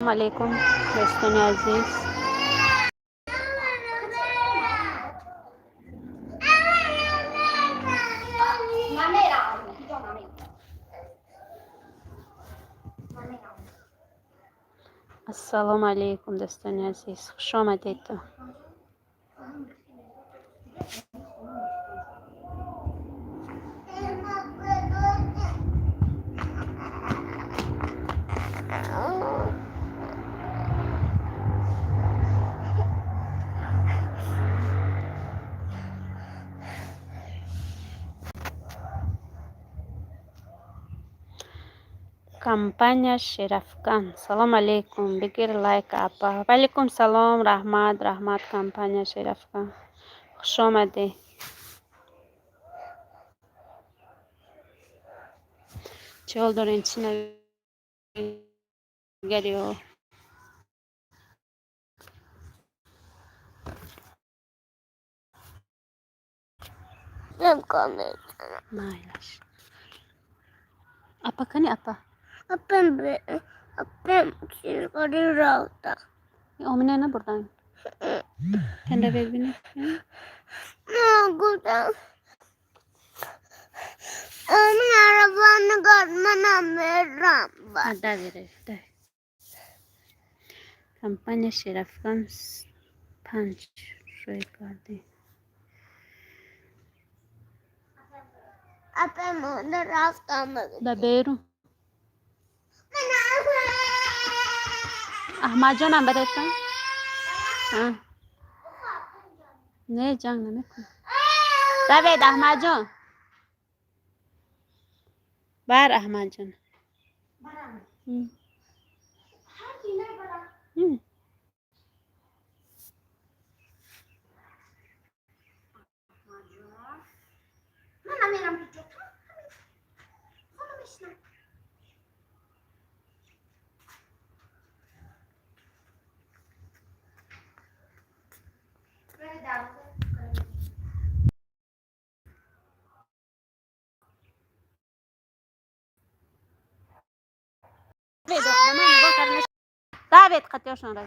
علیکم دوستان عزیز. السلام علیکم دوستان عزیز، خوش آمدید. کمپانی شرفکن. سلام علیکم، بگیر لایک اپا. وعلیکم سلام رحمت کمپانی شرفکن، خوش آمده. چه حال دارین؟ چی نگری ها؟ نمیکنه مایلش اپا کنی اپا. اپم چیز کاری رفته آمینه نبردن تنده ببینی. نه گفتم امین عربا نگاد منم برم ده بیره ده. کمپانی شرفکن 5 روی کردی. اپم رفتم ده بیرون احمد جانم بدهد کن. نه جنگ نمیکن. دوید احمد جان. بر احمد جان. من میرم پیچه خانم بشنم دوید قطعشان را